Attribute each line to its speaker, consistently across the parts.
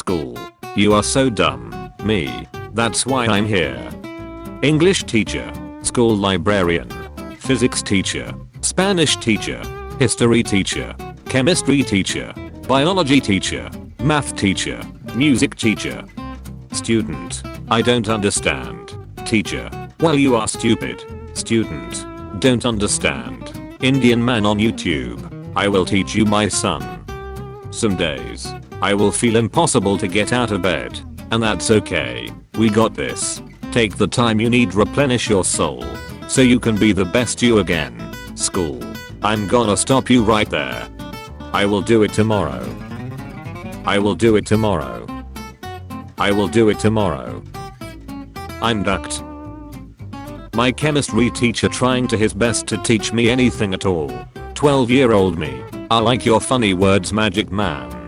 Speaker 1: School. You are so dumb. Me. That's why I'm here. English teacher. School librarian. Physics teacher. Spanish teacher. History teacher. Chemistry teacher. Biology teacher. Math teacher. Music teacher. Student. I don't understand. Teacher. Well, you are stupid. Student. Don't understand. Indian man on YouTube. I will teach you, my son. Some days I will feel impossible to get out of bed. And that's okay. We got this. Take the time you need, replenish your soul. So you can be the best you again. School. I'm gonna stop you right there. I will do it tomorrow. I will do it tomorrow. I will do it tomorrow. I'm ducked. My chemistry teacher trying to his best to teach me anything at all. 12-year-old me. I like your funny words, magic man.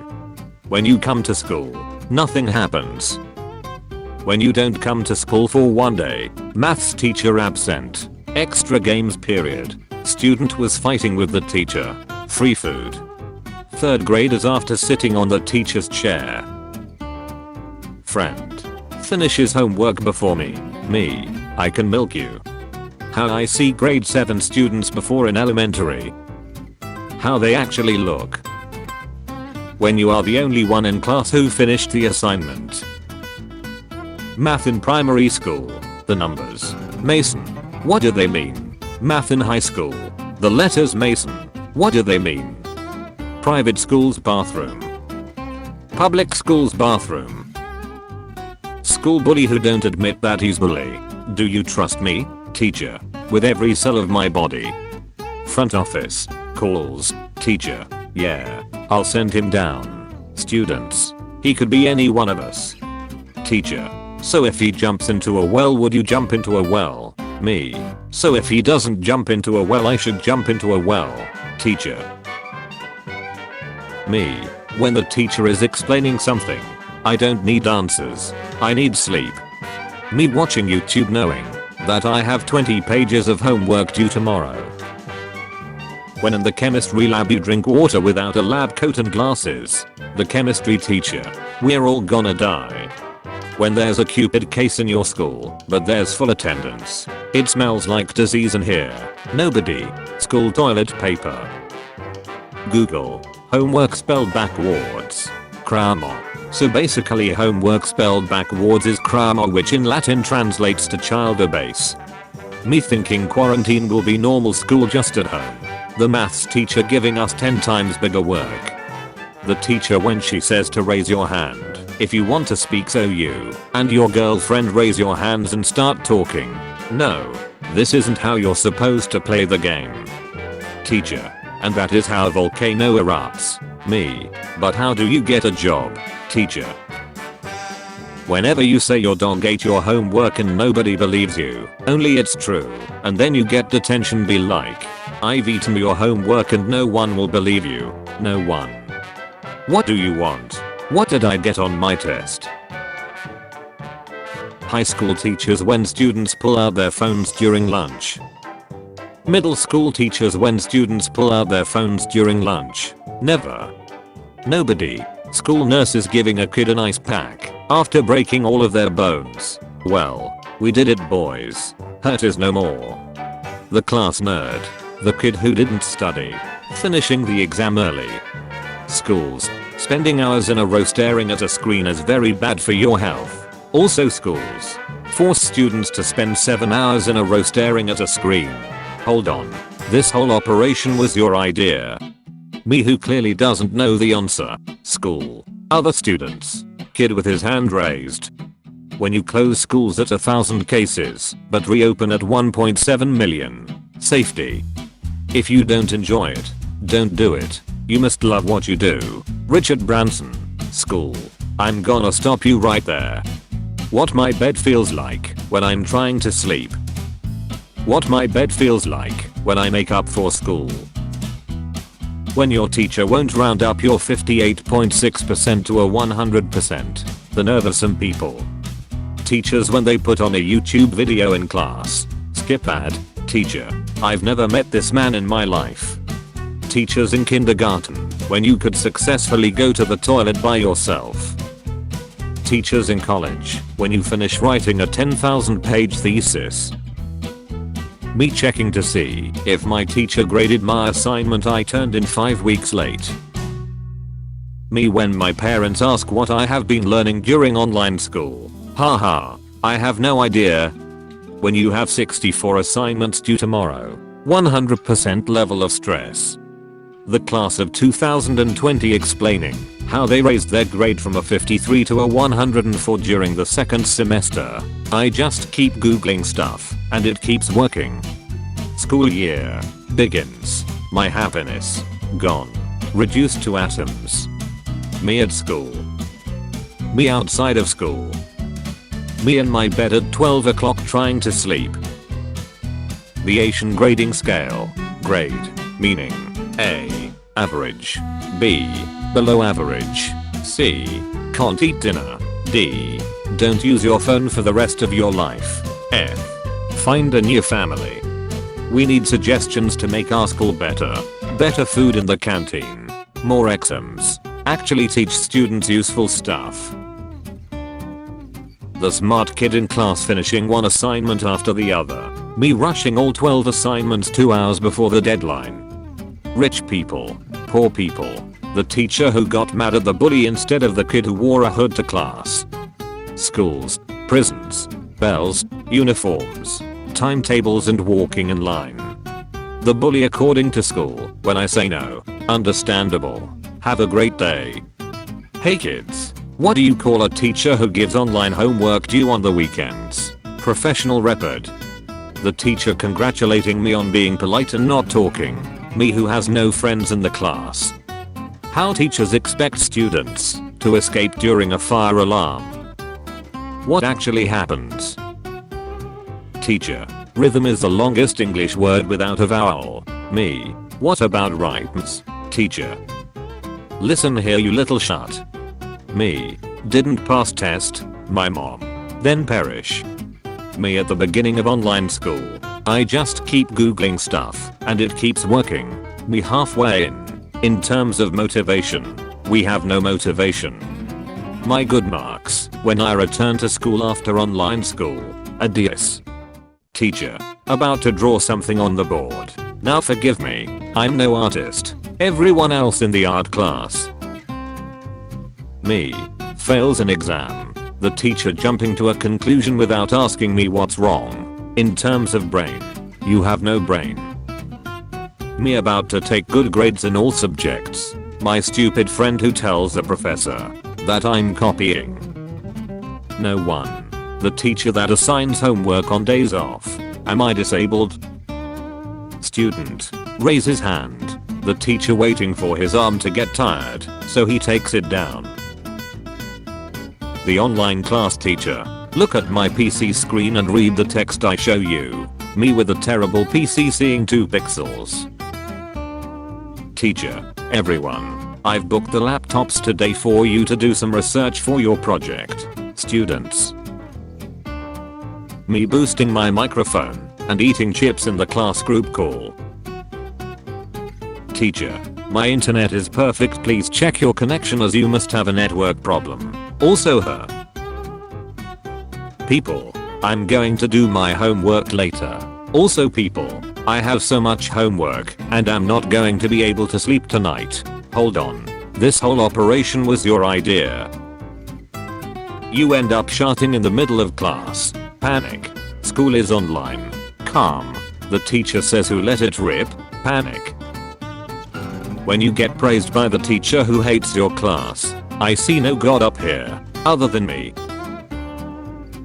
Speaker 1: When you come to school, nothing happens. When you don't come to school for one day, maths teacher absent. Extra games period. Student was fighting with the teacher. Free food. Third graders after sitting on the teacher's chair. Friend. Finishes homework before me. Me. I can milk you. How I see grade 7 students before in elementary. How they actually look. When you are the only one in class who finished the assignment. Math in primary school. The numbers. Mason. What do they mean? Math in high school. The letters Mason. What do they mean? Private school's bathroom. Public school's bathroom. School bully who don't admit that he's bully. Do you trust me, teacher? With every cell of my body. Front office. Calls. Teacher. Yeah. I'll send him down. Students. He could be any one of us. Teacher. So if he jumps into a well, would you jump into a well? Me. So if he doesn't jump into a well, I should jump into a well. Teacher. Me. When the teacher is explaining something, I don't need answers. I need sleep. Me watching YouTube knowing that I have 20 pages of homework due tomorrow. When in the chemistry lab you drink water without a lab coat and glasses. The chemistry teacher. We're all gonna die. When there's a Cupid case in your school, but there's full attendance. It smells like disease in here. Nobody. School toilet paper. Google. Homework spelled backwards. Cramo. So basically homework spelled backwards is cramo, which in Latin translates to child obese. Me thinking quarantine will be normal school just at home. The maths teacher giving us 10 times bigger work. The teacher when she says to raise your hand if you want to speak, so you and your girlfriend raise your hands and start talking. No. This isn't how you're supposed to play the game. Teacher. And that is how a volcano erupts. Me. But how do you get a job? Teacher. Whenever you say your dog ate your homework and nobody believes you, only it's true, and then you get detention, be like, I've eaten your homework and no one will believe you. No one. What do you want? What did I get on my test? High school teachers when students pull out their phones during lunch. Middle school teachers when students pull out their phones during lunch. Never. Nobody. School nurses giving a kid an ice pack after breaking all of their bones. Well, we did it, boys. Hurt is no more. The class nerd. The kid who didn't study. Finishing the exam early. Schools. Spending hours in a row staring at a screen is very bad for your health. Also schools. Force students to spend 7 hours in a row staring at a screen. Hold on. This whole operation was your idea. Me who clearly doesn't know the answer. School. Other students. Kid with his hand raised. When you close schools at 1,000 cases, but reopen at 1.7 million. Safety. If you don't enjoy it, don't do it. You must love what you do. Richard Branson. School. I'm gonna stop you right there. What my bed feels like when I'm trying to sleep. What my bed feels like when I make up for school. When your teacher won't round up your 58.6% to a 100%. The nerve of some people. Teachers when they put on a YouTube video in class. Skip ad. Teacher. I've never met this man in my life. Teachers in kindergarten when you could successfully go to the toilet by yourself. teachers in college when you finish writing a 10,000 page thesis. Me checking to see if my teacher graded my assignment I turned in 5 weeks late. Me when my parents ask what I have been learning during online school. Haha, I have no idea. When you have 64 assignments due tomorrow, 100% level of stress. The class of 2020 explaining how they raised their grade from a 53 to a 104 during the second semester. I just keep googling stuff and it keeps working. School year begins. My happiness gone. Reduced to atoms. Me at school. Me outside of school. Me in my bed at 12 o'clock trying to sleep. The Asian grading scale. Grade meaning A. Average. B. Below average. C. Can't eat dinner. D. Don't use your phone for the rest of your life. F. Find a new family. We need suggestions to make our school better. Better food in the canteen. More exams. Actually teach students useful stuff. The smart kid in class finishing one assignment after the other. Me rushing all 12 assignments 2 hours before the deadline. Rich people. Poor people. The teacher who got mad at the bully instead of the kid who wore a hood to class. Schools. Prisons. Bells. Uniforms. Timetables and walking in line. The bully according to school. When I say no. Understandable. Have a great day. Hey kids. What do you call a teacher who gives online homework due on the weekends? Professional record. The teacher congratulating me on being polite and not talking. Me who has no friends in the class. How teachers expect students to escape during a fire alarm. What actually happens? Teacher. Rhythm is the longest English word without a vowel. Me. What about rhymes? Teacher. Listen here you little shut. Me. Didn't pass test. My mom. Then perish. Me at the beginning of online school. I just keep googling stuff and it keeps working. Me halfway in. In terms of motivation. We have no motivation. My good marks when I return to school after online school. A DS. Teacher. About to draw something on the board. Now forgive me. I'm no artist. Everyone else in the art class. Me. Fails an exam. The teacher jumping to a conclusion without asking me what's wrong. In terms of brain. You have no brain. Me about to take good grades in all subjects. My stupid friend who tells the professor that I'm copying. No one. The teacher that assigns homework on days off. Am I disabled? Student. Raise his hand. The teacher waiting for his arm to get tired, so he takes it down. The online class teacher. Look at my PC screen and read the text I show you. Me with a terrible PC seeing 2 pixels. Teacher. Everyone. I've booked the laptops today for you to do some research for your project. Students. Me boosting my microphone and eating chips in the class group call. Teacher. My internet is perfect, please check your connection as you must have a network problem. Also her. People. I'm going to do my homework later. Also people. I have so much homework and I'm not going to be able to sleep tonight. Hold on. This whole operation was your idea. You end up shouting in the middle of class. Panic. School is online. Calm. The teacher says who let it rip. Panic. When you get praised by the teacher who hates your class. I see no God up here other than me.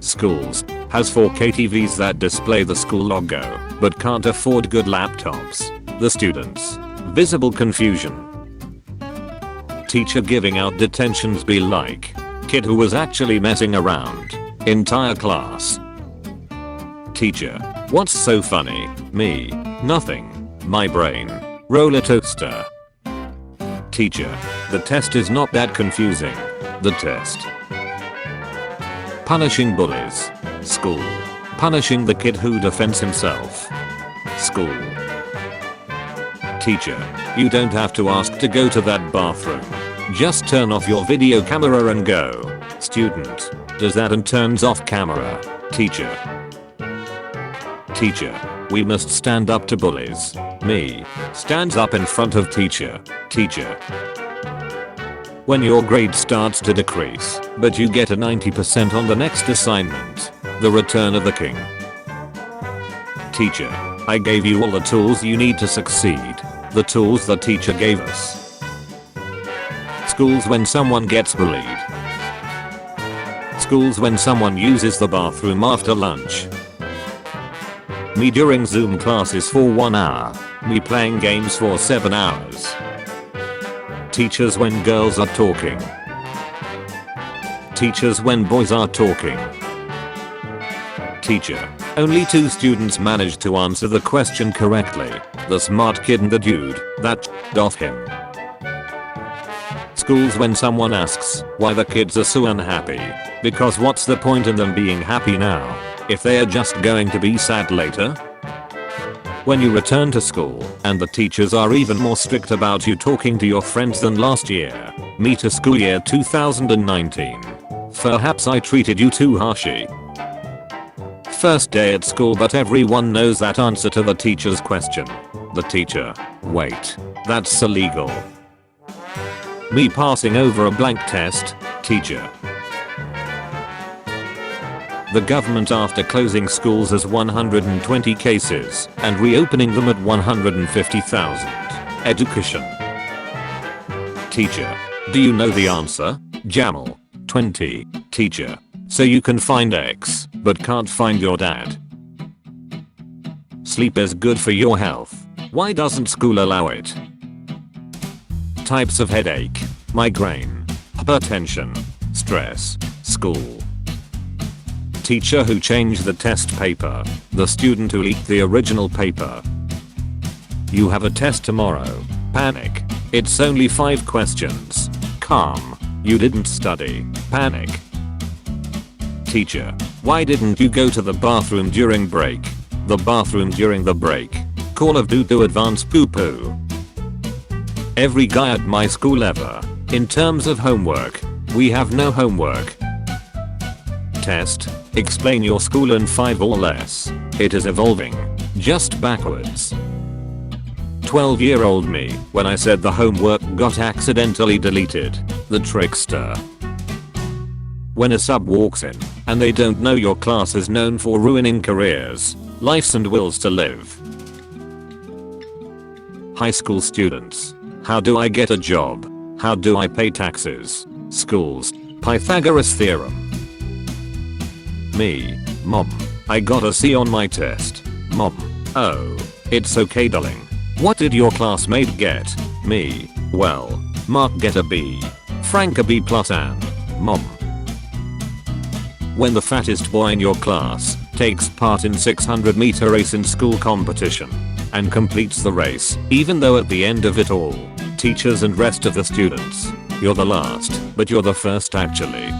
Speaker 1: Schools has 4K TVs that display the school logo but can't afford good laptops. The students. Visible confusion. Teacher giving out detentions be like. Kid who was actually messing around. Entire class. Teacher. What's so funny? Me. Nothing. My brain. Roller toaster. Teacher. The test is not that confusing. The test. Punishing bullies. School. Punishing the kid who defends himself. School. Teacher. You don't have to ask to go to that bathroom. Just turn off your video camera and go. Student. Does that and turns off camera. Teacher. Teacher. We must stand up to bullies. Me. Stands up in front of teacher. Teacher. When your grade starts to decrease, but you get a 90% on the next assignment. The return of the king. Teacher. I gave you all the tools you need to succeed. The tools the teacher gave us. Schools when someone gets bullied. Schools when someone uses the bathroom after lunch. Me during Zoom classes for 1 hour. Me playing games for 7 hours. Teachers when girls are talking. Teachers when boys are talking. Teacher. Only 2 students managed to answer the question correctly. The smart kid and the dude that off him. Schools when someone asks why the kids are so unhappy. Because what's the point in them being happy now if they are just going to be sad later? When you return to school and the teachers are even more strict about you talking to your friends than last year. Me to school year 2019. Perhaps I treated you too harshly. First day at school but everyone knows that answer to the teacher's question. The teacher. Wait. That's illegal. Me passing over a blank test. Teacher. The government after closing schools has 120 cases and reopening them at 150,000. Education. Teacher. Do you know the answer? Jamal. 20. Teacher. So you can find X, but can't find your dad. Sleep is good for your health. Why doesn't school allow it? Types of headache. Migraine. Hypertension. Stress. School. Teacher who changed the test paper. The student who leaked the original paper. You have a test tomorrow. Panic. It's only 5 questions. Calm. You didn't study. Panic. Teacher. Why didn't you go to the bathroom during break? The bathroom during the break. Call of Duty Advanced Poo Poo. Every guy at my school ever. In terms of homework, we have no homework. Test. Explain your school in 5 or less. It is evolving. Just backwards. 12-year-old me when I said the homework got accidentally deleted. The trickster. When a sub walks in and they don't know your class is known for ruining careers, lives and wills to live. High school students. How do I get a job? How do I pay taxes? Schools. Pythagoras theorem. Me. Mom. I got a C on my test. Mom. Oh. It's okay darling. What did your classmate get? Me. Well. Mark get a B. Frank a B plus and Mom. When the fattest boy in your class takes part in 600-meter race in school competition and completes the race, even though at the end of it all, teachers and rest of the students, you're the last, but you're the first actually.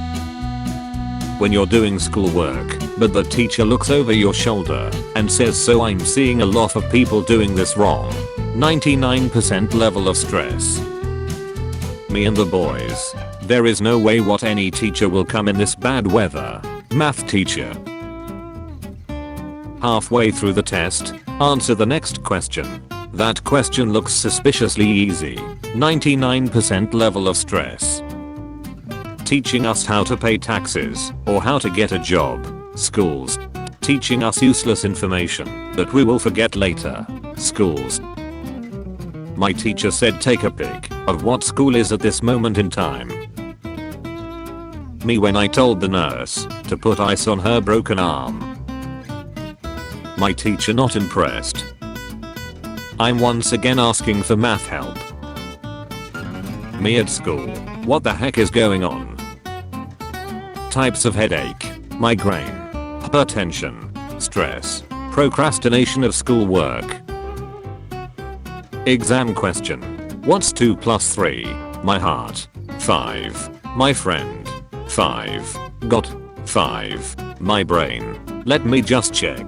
Speaker 1: When you're doing schoolwork, but the teacher looks over your shoulder and says so I'm seeing a lot of people doing this wrong. 99% level of stress. Me and the boys. There is no way what any teacher will come in this bad weather. Math teacher. Halfway through the test, answer the next question. That question looks suspiciously easy. 99% level of stress. Teaching us how to pay taxes or how to get a job. Schools. Teaching us useless information that we will forget later. Schools. My teacher said take a pic of what school is at this moment in time. Me when I told the nurse to put ice on her broken arm. My teacher not impressed. I'm once again asking for math help. Me at school. What the heck is going on? Types of headache. Migraine. Hypertension. Stress. Procrastination of schoolwork. Exam question. What's 2 plus 3? My heart. 5. My friend. 5. Got. 5. My brain. Let me just check.